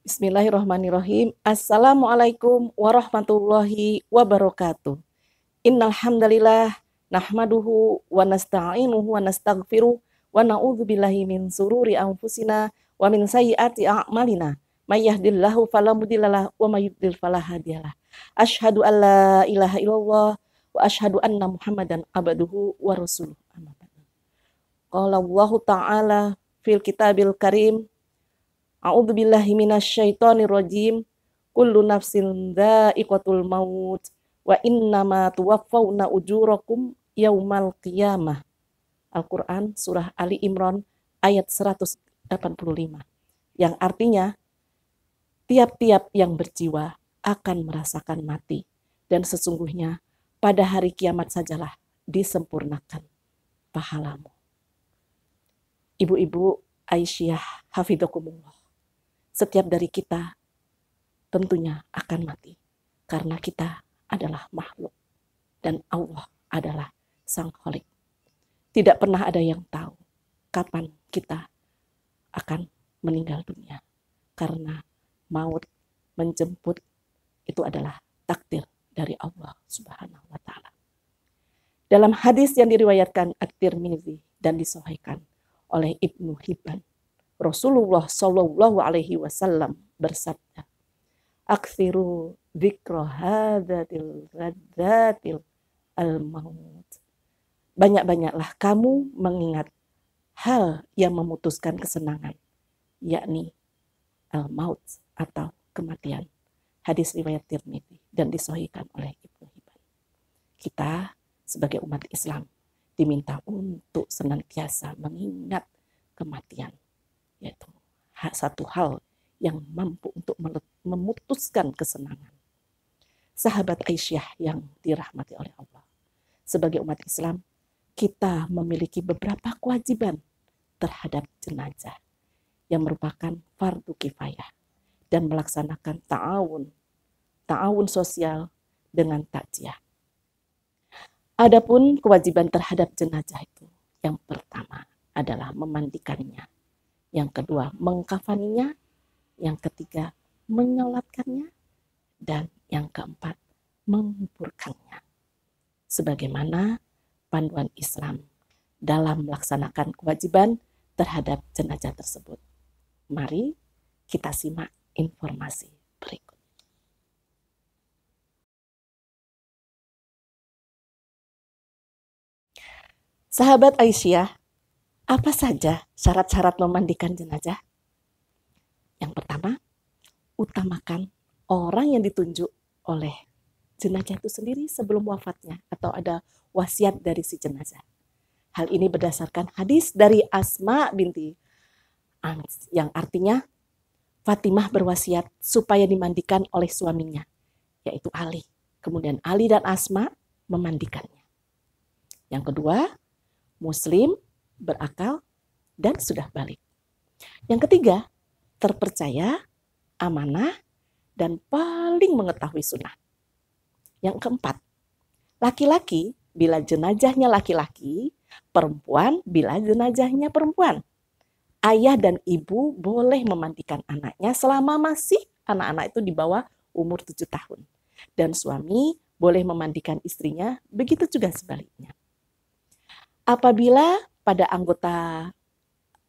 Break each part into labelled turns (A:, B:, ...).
A: Bismillahirrahmanirrahim. Assalamualaikum warahmatullahi wabarakatuh. Innal hamdalillah nahmaduhu wa nasta'inuhu wa nastaghfiruh wa na'udzu billahi min sururi anfusina wa min sayyiati a'malina. May yahdihillahu fala mudhillalah wa may yudhlil fala hadiyalah. Asyhadu an la ilaha illallah wa asyhadu anna Muhammadan abduhu wa rasuluh. Qala Allah Ta'ala fil kitabil karim. A'udzu billahi minasyaitonir rajim. Kullu nafsin dha'iqatul maut wa innama tuwaffawna ujurakum yaumal qiyamah. Al-Qur'an surah Ali Imran ayat 185. Yang artinya tiap-tiap yang berjiwa akan merasakan mati dan sesungguhnya pada hari kiamat sajalah disempurnakan pahalamu. Ibu-ibu Aisyah hafidzakumullah. Setiap dari kita tentunya akan mati karena kita adalah makhluk dan Allah adalah Sang Khalik. Tidak pernah ada yang tahu kapan kita akan meninggal dunia karena maut menjemput itu adalah takdir dari Allah Subhanahu wa taala. Dalam hadis yang diriwayatkan At-Tirmidzi dan disahihkan oleh Ibnu Hibban, Rasulullah Shallallahu Alaihi Wasallam bersabda, "Aktsiru dzikra hadzatil ghadzatil al-maut." Banyak-banyaklah kamu mengingat hal yang memutuskan kesenangan, yakni al-maut atau kematian. Hadis riwayat Tirmidzi dan disahihkan oleh Ibnu Hibban. Kita sebagai umat Islam diminta untuk senantiasa mengingat kematian, yaitu satu hal yang mampu untuk memutuskan kesenangan. Sahabat Aisyah yang dirahmati oleh Allah, sebagai umat Islam, kita memiliki beberapa kewajiban terhadap jenazah yang merupakan fardu kifayah dan melaksanakan ta'awun sosial dengan takziah. Adapun kewajiban terhadap jenazah itu, yang pertama adalah memandikannya, yang kedua mengkafaninya, yang ketiga menyolatkannya, dan yang keempat menguburkannya. Sebagaimana panduan Islam dalam melaksanakan kewajiban terhadap jenazah tersebut. Mari kita simak informasi berikut. Sahabat Aisyah, apa saja syarat-syarat memandikan jenazah? Yang pertama, utamakan orang yang ditunjuk oleh jenazah itu sendiri sebelum wafatnya atau ada wasiat dari si jenazah. Hal ini berdasarkan hadis dari Asma binti Ans yang artinya Fatimah berwasiat supaya dimandikan oleh suaminya, yaitu Ali. Kemudian Ali dan Asma memandikannya. Yang kedua, Muslim, berakal, dan sudah balik. Yang ketiga, terpercaya, amanah, dan paling mengetahui sunnah. Yang keempat, laki-laki bila jenazahnya laki-laki, perempuan bila jenazahnya perempuan. Ayah dan ibu boleh memandikan anaknya selama masih anak-anak itu di bawah umur 7 tahun. Dan suami boleh memandikan istrinya, begitu juga sebaliknya. Apabila pada anggota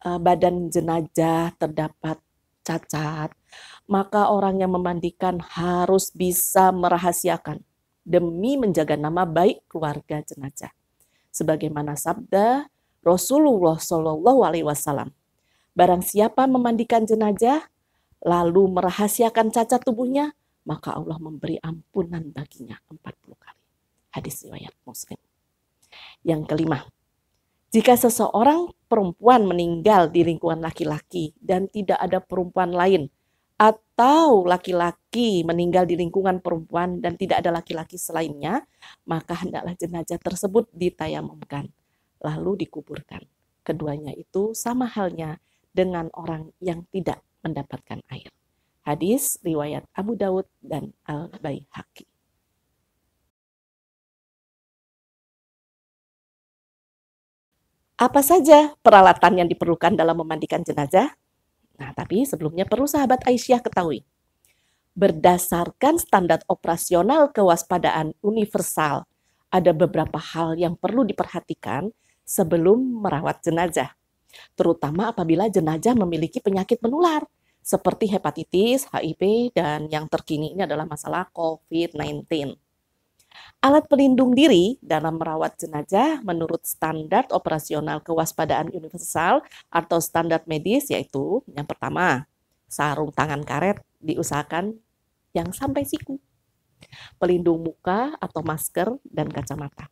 A: badan jenazah terdapat cacat, maka orang yang memandikan harus bisa merahasiakan demi menjaga nama baik keluarga jenazah. Sebagaimana sabda Rasulullah Shallallahu Alaihi Wasallam, barang siapa memandikan jenazah lalu merahasiakan cacat tubuhnya, maka Allah memberi ampunan baginya 40 kali. Hadis riwayat Muslim. Yang kelima, jika seseorang perempuan meninggal di lingkungan laki-laki dan tidak ada perempuan lain, atau laki-laki meninggal di lingkungan perempuan dan tidak ada laki-laki selainnya, maka hendaklah jenazah tersebut ditayamumkan, lalu dikuburkan. Keduanya itu sama halnya dengan orang yang tidak mendapatkan air. Hadis riwayat Abu Daud dan Al-Baihaqi. Apa saja peralatan yang diperlukan dalam memandikan jenazah? Nah, tapi sebelumnya perlu sahabat Aisyah ketahui, berdasarkan standar operasional kewaspadaan universal, ada beberapa hal yang perlu diperhatikan sebelum merawat jenazah, terutama apabila jenazah memiliki penyakit menular seperti hepatitis, HIV, dan yang terkini ini adalah masalah COVID-19. Alat pelindung diri dalam merawat jenazah menurut standar operasional kewaspadaan universal atau standar medis yaitu yang pertama, sarung tangan karet diusahakan yang sampai siku, pelindung muka atau masker dan kacamata,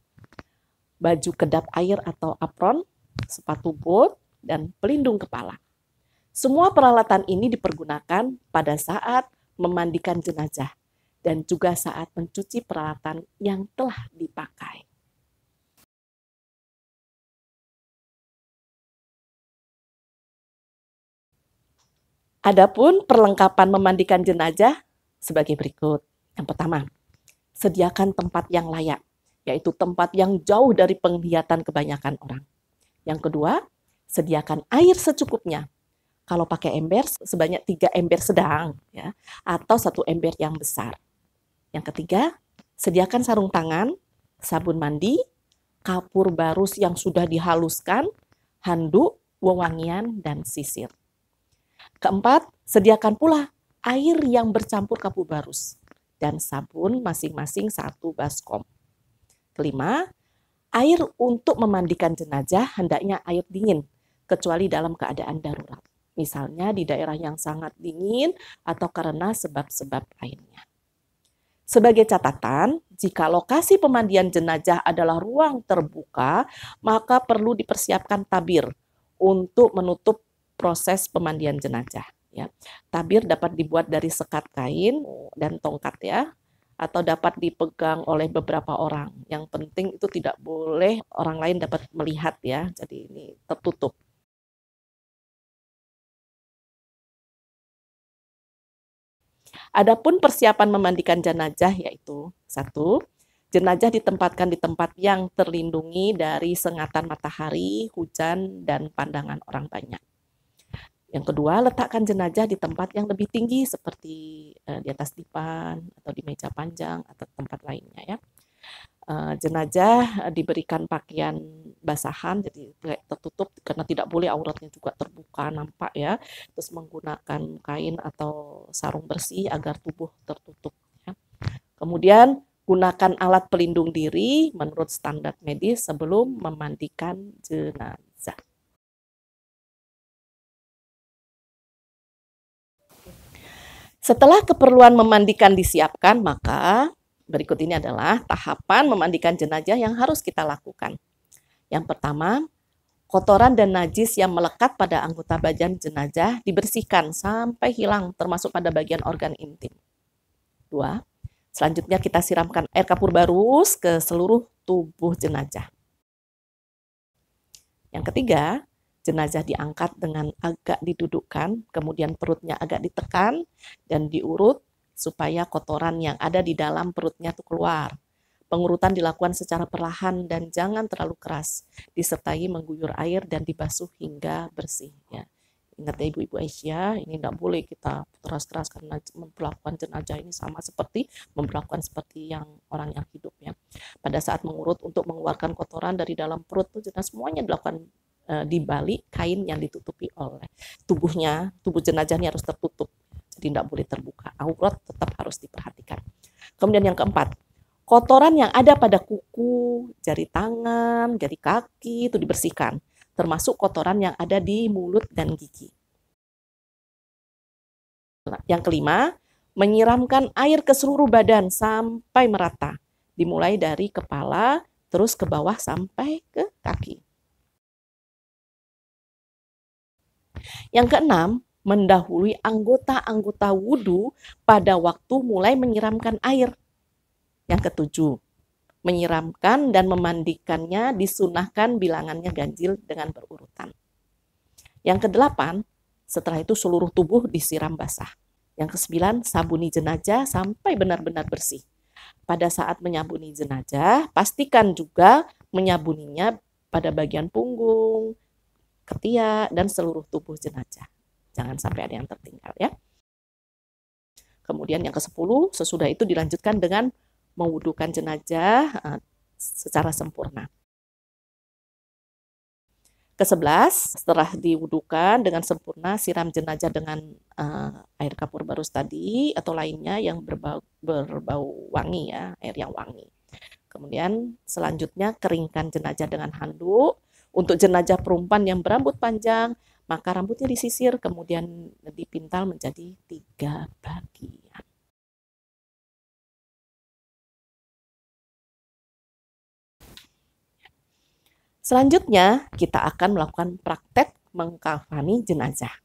A: baju kedap air atau apron, sepatu bot, dan pelindung kepala. Semua peralatan ini dipergunakan pada saat memandikan jenazah dan juga saat mencuci peralatan yang telah dipakai. Adapun perlengkapan memandikan jenazah sebagai berikut. Yang pertama, sediakan tempat yang layak, yaitu tempat yang jauh dari penglihatan kebanyakan orang. Yang kedua, sediakan air secukupnya. Kalau pakai ember, sebanyak 3 ember sedang, ya, atau 1 ember yang besar. Yang ketiga, sediakan sarung tangan, sabun mandi, kapur barus yang sudah dihaluskan, handuk, wewangian, dan sisir. Keempat, sediakan pula air yang bercampur kapur barus dan sabun masing-masing 1 baskom. Kelima, air untuk memandikan jenazah hendaknya air dingin, kecuali dalam keadaan darurat. Misalnya di daerah yang sangat dingin atau karena sebab-sebab lainnya. Sebagai catatan, jika lokasi pemandian jenazah adalah ruang terbuka, maka perlu dipersiapkan tabir untuk menutup proses pemandian jenazah. Ya. Tabir dapat dibuat dari sekat kain dan tongkat ya, atau dapat dipegang oleh beberapa orang. Yang penting itu tidak boleh orang lain dapat melihat ya, jadi ini tertutup. Adapun persiapan memandikan jenazah yaitu 1. Jenazah ditempatkan di tempat yang terlindungi dari sengatan matahari, hujan, dan pandangan orang banyak. Yang kedua, letakkan jenazah di tempat yang lebih tinggi seperti di atas dipan atau di meja panjang atau tempat lainnya ya. Jenazah diberikan pakaian basahan jadi tertutup karena tidak boleh auratnya juga terbuka nampak ya. Terus menggunakan kain atau sarung bersih agar tubuh tertutup ya. Kemudian gunakan alat pelindung diri menurut standar medis sebelum memandikan jenazah. Setelah keperluan memandikan disiapkan, maka berikut ini adalah tahapan memandikan jenazah yang harus kita lakukan. Yang pertama, kotoran dan najis yang melekat pada anggota badan jenazah dibersihkan sampai hilang, termasuk pada bagian organ intim. 2. Selanjutnya kita siramkan air kapur barus ke seluruh tubuh jenazah. Yang ketiga, jenazah diangkat dengan agak didudukkan, kemudian perutnya agak ditekan dan diurut supaya kotoran yang ada di dalam perutnya itu keluar. Pengurutan dilakukan secara perlahan dan jangan terlalu keras, disertai mengguyur air dan dibasuh hingga bersih. Ya. Ingat ya Ibu-Ibu Aisyah, ini tidak boleh kita keras-keras karena memperlakukan jenazah ini sama seperti memperlakukan seperti yang orang yang hidup ya. Pada saat mengurut untuk mengeluarkan kotoran dari dalam perut itu jenazah semuanya dilakukan di balik kain yang ditutupi oleh tubuhnya, tubuh jenazahnya harus tertutup. Jadi tidak boleh terbuka. Aurat tetap harus diperhatikan. Kemudian yang keempat, kotoran yang ada pada kuku, jari tangan, jari kaki itu dibersihkan, termasuk kotoran yang ada di mulut dan gigi. Yang kelima, menyiramkan air ke seluruh badan sampai merata, dimulai dari kepala terus ke bawah sampai ke kaki. Yang keenam, mendahului anggota-anggota wudhu pada waktu mulai menyiramkan air. Yang ketujuh, menyiramkan dan memandikannya disunahkan bilangannya ganjil dengan berurutan. Yang kedelapan, setelah itu seluruh tubuh disiram basah. Yang kesembilan, sabuni jenazah sampai benar-benar bersih. Pada saat menyabuni jenazah, pastikan juga menyabuninya pada bagian punggung, ketiak, dan seluruh tubuh jenazah. Jangan sampai ada yang tertinggal ya. Kemudian yang ke-10, sesudah itu dilanjutkan dengan mewudukan jenazah secara sempurna. Ke-11, setelah diwudukan dengan sempurna, siram jenazah dengan air kapur barus tadi atau lainnya yang berbau wangi ya, air yang wangi. Kemudian selanjutnya keringkan jenazah dengan handuk. Untuk jenazah perempuan yang berambut panjang, maka rambutnya disisir kemudian dipintal menjadi 3 bagian. Selanjutnya, kita akan melakukan praktek mengkafani jenazah.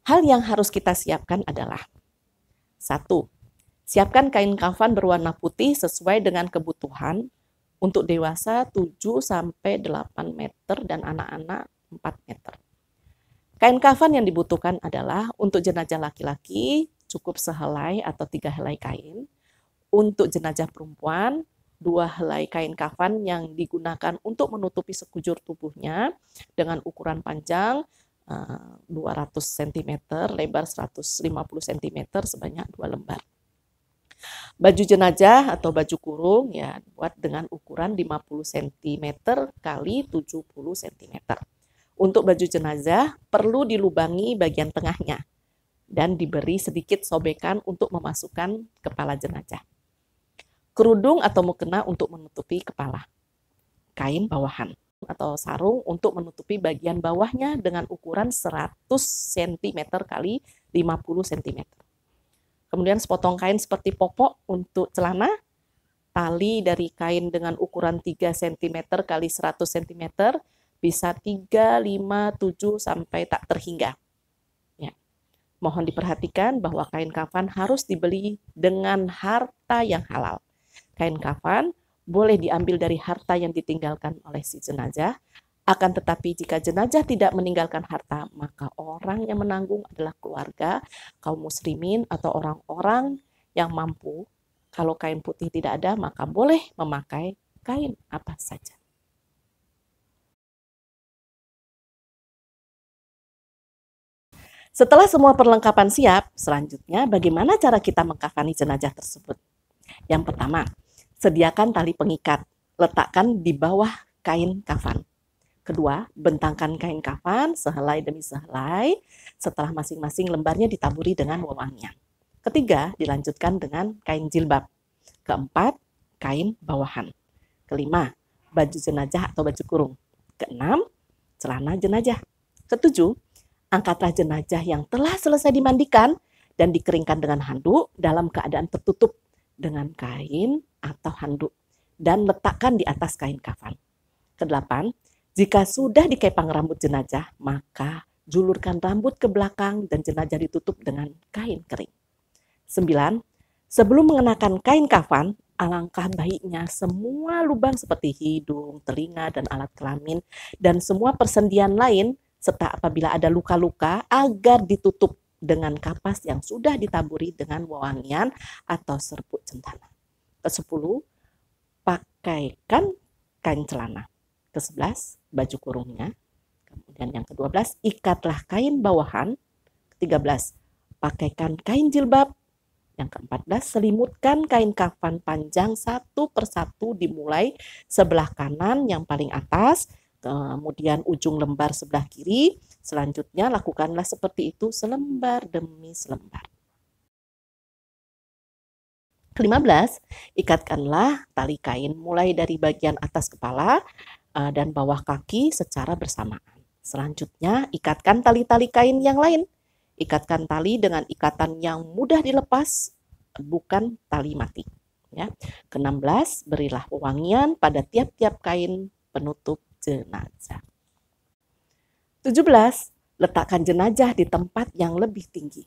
A: Hal yang harus kita siapkan adalah 1. Siapkan kain kafan berwarna putih sesuai dengan kebutuhan untuk dewasa 7-8 meter dan anak-anak 4 meter. Kain kafan yang dibutuhkan adalah untuk jenazah laki-laki cukup sehelai atau 3 helai kain. Untuk jenazah perempuan 2 helai kain kafan yang digunakan untuk menutupi sekujur tubuhnya dengan ukuran panjang 200 cm, lebar 150 cm sebanyak 2 lembar. Baju jenazah atau baju kurung ya buat dengan ukuran 50 cm kali 70 cm. Untuk baju jenazah perlu dilubangi bagian tengahnya dan diberi sedikit sobekan untuk memasukkan kepala jenazah. Kerudung atau mukena untuk menutupi kepala. Kain bawahan atau sarung untuk menutupi bagian bawahnya dengan ukuran 100 cm kali 50 cm. Kemudian sepotong kain seperti popok untuk celana, tali dari kain dengan ukuran 3 cm kali 100 cm, bisa 3, 5, 7 sampai tak terhingga. Ya. Mohon diperhatikan bahwa kain kafan harus dibeli dengan harta yang halal. Kain kafan boleh diambil dari harta yang ditinggalkan oleh si jenazah, akan tetapi jika jenazah tidak meninggalkan harta, maka orang yang menanggung adalah keluarga, kaum muslimin, atau orang-orang yang mampu. Kalau kain putih tidak ada, maka boleh memakai kain apa saja. Setelah semua perlengkapan siap, selanjutnya bagaimana cara kita mengkafani jenazah tersebut? Yang pertama, sediakan tali pengikat, letakkan di bawah kain kafan. Kedua, bentangkan kain kafan sehelai demi sehelai setelah masing-masing lembarnya ditaburi dengan wewangian. Ketiga, dilanjutkan dengan kain jilbab. Keempat, kain bawahan. Kelima, baju jenazah atau baju kurung. Keenam, celana jenazah. Ketujuh, angkatlah jenazah yang telah selesai dimandikan dan dikeringkan dengan handuk dalam keadaan tertutup dengan kain atau handuk dan letakkan di atas kain kafan. Kedelapan, jika sudah dikepang rambut jenazah, maka julurkan rambut ke belakang dan jenazah ditutup dengan kain kering. 9. Sebelum mengenakan kain kafan, alangkah baiknya semua lubang seperti hidung, telinga, dan alat kelamin, dan semua persendian lain, serta apabila ada luka-luka, agar ditutup dengan kapas yang sudah ditaburi dengan wewangian atau serbuk cendana. Ke-10, pakaikan kain celana. Ke-11, baju kurungnya. Kemudian yang ke-12, ikatlah kain bawahan. Ke-13, pakaikan kain jilbab. Yang ke-14, selimutkan kain kafan panjang satu persatu dimulai sebelah kanan yang paling atas, kemudian ujung lembar sebelah kiri. Selanjutnya lakukanlah seperti itu selembar demi selembar. Ke-15, ikatkanlah tali kain mulai dari bagian atas kepala dan bawah kaki secara bersamaan. Selanjutnya, ikatkan tali-tali kain yang lain. Ikatkan tali dengan ikatan yang mudah dilepas, bukan tali mati. Ya. Ke-16, berilah wewangian pada tiap-tiap kain penutup jenazah. 17, letakkan jenazah di tempat yang lebih tinggi.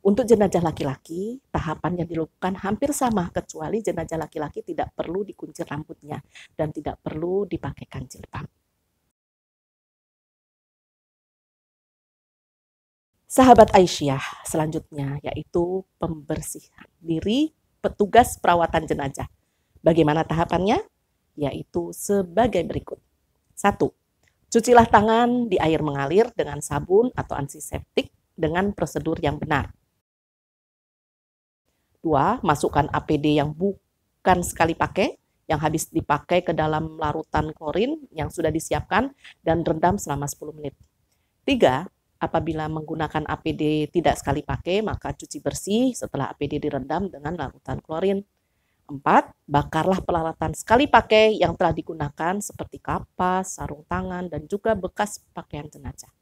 A: Untuk jenazah laki-laki, tahapan yang dilakukan hampir sama, kecuali jenazah laki-laki tidak perlu dikuncir rambutnya dan tidak perlu dipakaikan jilbab. Sahabat Aisyah, selanjutnya yaitu pembersihan diri petugas perawatan jenazah. Bagaimana tahapannya? Yaitu sebagai berikut. 1. Cucilah tangan di air mengalir dengan sabun atau antiseptik dengan prosedur yang benar. 2. Masukkan APD yang bukan sekali pakai, yang habis dipakai ke dalam larutan klorin yang sudah disiapkan dan rendam selama 10 menit. 3. Apabila menggunakan APD tidak sekali pakai, maka cuci bersih setelah APD direndam dengan larutan klorin. 4. Bakarlah peralatan sekali pakai yang telah digunakan seperti kapas, sarung tangan, dan juga bekas pakaian jenazah.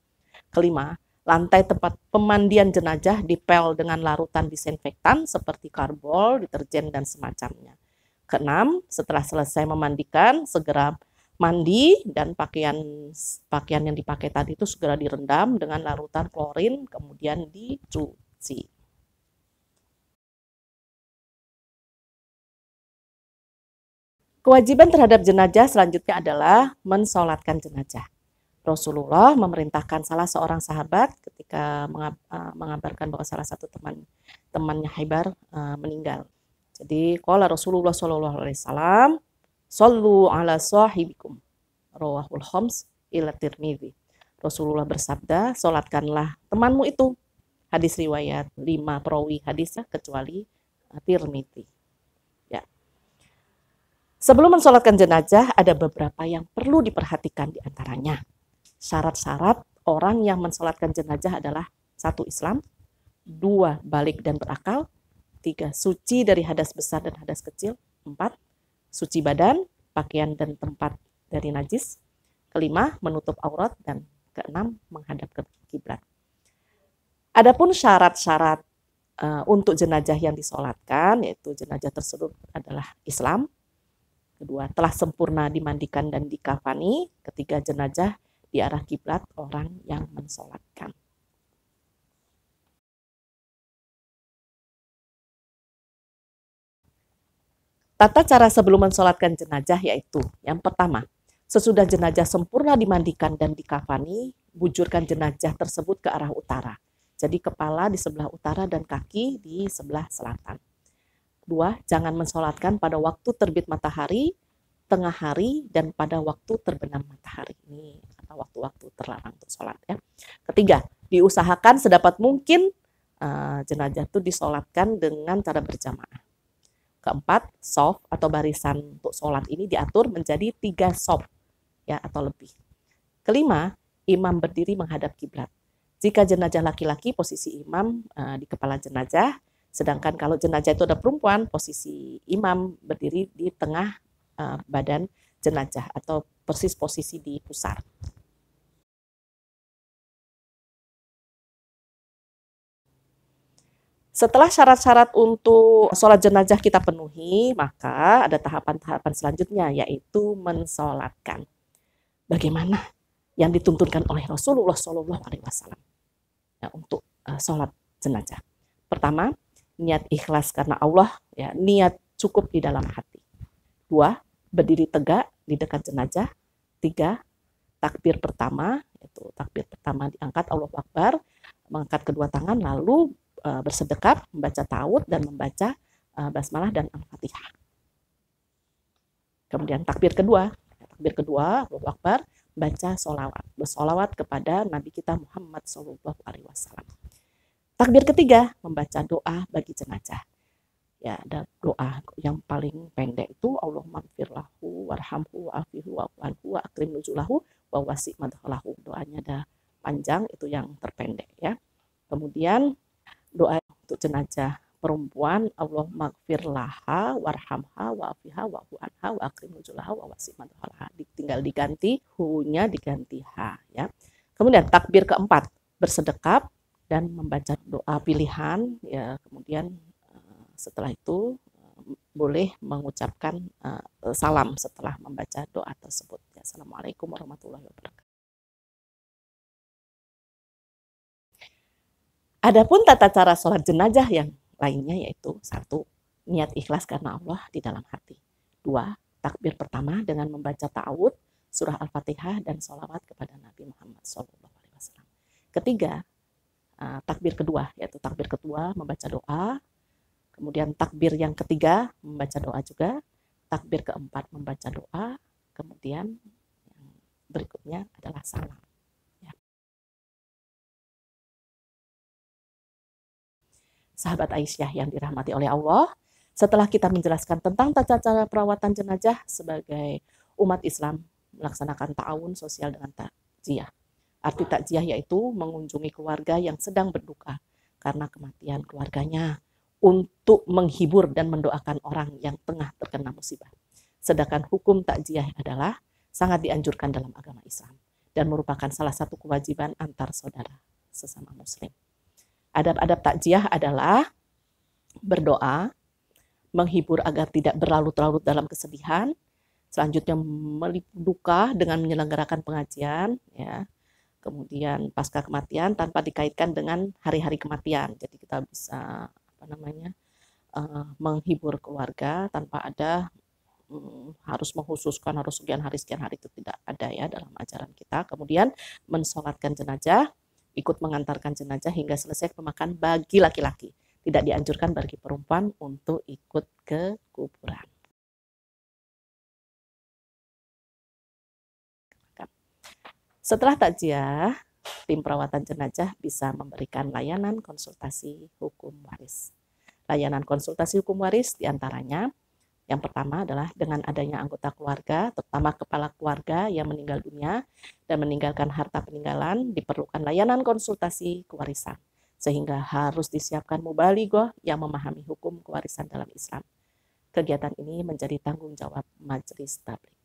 A: 5. Lantai tempat pemandian jenazah dipel dengan larutan disinfektan seperti karbol, deterjen, dan semacamnya. 6. Setelah selesai memandikan, segera mandi dan pakaian yang dipakai tadi itu segera direndam dengan larutan klorin, kemudian dicuci. Kewajiban terhadap jenazah selanjutnya adalah mensolatkan jenazah. Rasulullah memerintahkan salah seorang sahabat ketika mengabarkan bahwa salah satu temannya Khaibar meninggal. Jadi qala Rasulullah sallallahu alaihi wasallam, "Shallu ala sahibikum." Rawahul khams ila Tirmidzi. Rasulullah bersabda, "Salatkanlah temanmu itu." Hadis riwayat 5 perawi hadisnya kecuali Tirmidzi. Ya. Sebelum mensolatkan jenazah, ada beberapa yang perlu diperhatikan di antaranya. Syarat-syarat orang yang mensolatkan jenazah adalah 1. Islam, 2. Balik dan berakal, 3. Suci dari hadas besar dan hadas kecil, 4. Suci badan, pakaian dan tempat dari najis, 5. Menutup aurat, dan 6. Menghadap ke kiblat. Adapun syarat-syarat untuk jenazah yang disolatkan, yaitu jenazah tersebut adalah Islam, 2. Telah sempurna dimandikan dan dikafani, 3. Jenazah di arah kiblat orang yang mensolatkan. Tata cara sebelum mensolatkan jenazah yaitu, yang pertama, sesudah jenazah sempurna dimandikan dan dikafani, bujurkan jenazah tersebut ke arah utara. Jadi kepala di sebelah utara dan kaki di sebelah selatan. 2. Jangan mensolatkan pada waktu terbit matahari, tengah hari, dan pada waktu terbenam matahari. Ini atau waktu-waktu terlarang untuk sholat ya. 3. Diusahakan sedapat mungkin jenazah itu disolatkan dengan cara berjamaah. 4. Shaf atau barisan untuk sholat ini diatur menjadi 3 shaf ya atau lebih. 5. Imam berdiri menghadap kiblat. Jika jenazah laki-laki, posisi imam di kepala jenazah, sedangkan kalau jenazah itu ada perempuan, posisi imam berdiri di tengah badan jenazah atau persis posisi di pusar. Setelah syarat-syarat untuk sholat jenazah kita penuhi, maka ada tahapan-tahapan selanjutnya, yaitu mensolatkan. Bagaimana yang dituntunkan oleh Rasulullah SAW ya, untuk sholat jenazah. Pertama, niat ikhlas karena Allah, ya, niat cukup di dalam hati. 2. Berdiri tegak di dekat jenazah. 3. Takbir pertama, yaitu takbir pertama diangkat Allahu Akbar, mengangkat kedua tangan lalu bersedekap, membaca ta'awudz dan membaca basmalah dan Al-Fatihah. Kemudian takbir kedua Allahu Akbar, baca sholawat, bersolawat kepada Nabi kita Muhammad SAW. Takbir ketiga, membaca doa bagi jenazah. Ya, ada doa yang paling pendek itu Allahumma gfir lahu warhamhu wa'afihu wa'fu wa akrim nuzulahu wa wasi' madkhalahu. Doanya ada panjang, itu yang terpendek ya. Kemudian doa untuk jenazah perempuan, Allahumma gfir laha warhamha wa'afiha wa'fu anha wa akrim nuzulahu wa wasi' madkhalahu. Tinggal diganti hu-nya diganti ha ya. Kemudian takbir keempat, bersedekap dan membaca doa pilihan ya. Kemudian setelah itu boleh mengucapkan salam setelah membaca doa tersebut. Assalamualaikum warahmatullahi wabarakatuh. Adapun tata cara sholat jenazah yang lainnya yaitu 1. Niat ikhlas karena Allah di dalam hati. 2. Takbir pertama dengan membaca ta'awudz, surah Al-Fatihah dan sholawat kepada Nabi Muhammad SAW. 3. Takbir kedua yaitu takbir kedua membaca doa. Kemudian takbir yang ketiga membaca doa juga, takbir keempat membaca doa, kemudian berikutnya adalah salam. Ya. Sahabat Aisyah yang dirahmati oleh Allah, setelah kita menjelaskan tentang tata cara perawatan jenazah sebagai umat Islam melaksanakan ta'awun sosial dengan takziah. Arti takziah yaitu mengunjungi keluarga yang sedang berduka karena kematian keluarganya untuk menghibur dan mendoakan orang yang tengah terkena musibah. Sedangkan hukum takziah adalah sangat dianjurkan dalam agama Islam dan merupakan salah satu kewajiban antar saudara sesama muslim. Adab-adab takziah adalah berdoa, menghibur agar tidak berlarut-larut dalam kesedihan, selanjutnya meliput duka dengan menyelenggarakan pengajian, ya. Kemudian pasca kematian tanpa dikaitkan dengan hari-hari kematian. Jadi kita bisa menghibur keluarga tanpa ada harus mengkhususkan harus sekian hari itu tidak ada ya dalam ajaran kita. Kemudian mensolatkan jenazah, ikut mengantarkan jenazah hingga selesai pemakaman bagi laki-laki. Tidak dianjurkan bagi perempuan untuk ikut ke kuburan. Setelah takziah, tim perawatan jenazah bisa memberikan layanan konsultasi hukum waris. Layanan konsultasi hukum waris diantaranya, yang pertama adalah dengan adanya anggota keluarga, terutama kepala keluarga yang meninggal dunia dan meninggalkan harta peninggalan, diperlukan layanan konsultasi kewarisan, sehingga harus disiapkan mubalighah yang memahami hukum kewarisan dalam Islam. Kegiatan ini menjadi tanggung jawab Majelis Tabligh.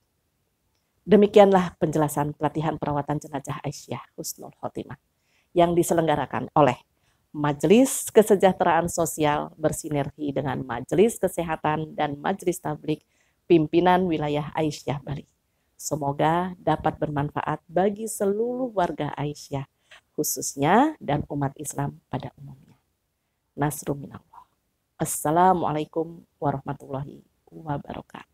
A: Demikianlah penjelasan pelatihan perawatan jenazah Aisyah Husnul Khotimah yang diselenggarakan oleh Majelis Kesejahteraan Sosial bersinergi dengan Majelis Kesehatan dan Majelis Tabligh Pimpinan Wilayah Aisyah Bali. Semoga dapat bermanfaat bagi seluruh warga Aisyah, khususnya dan umat Islam pada umumnya. Nasrun minallah. Assalamualaikum warahmatullahi wabarakatuh.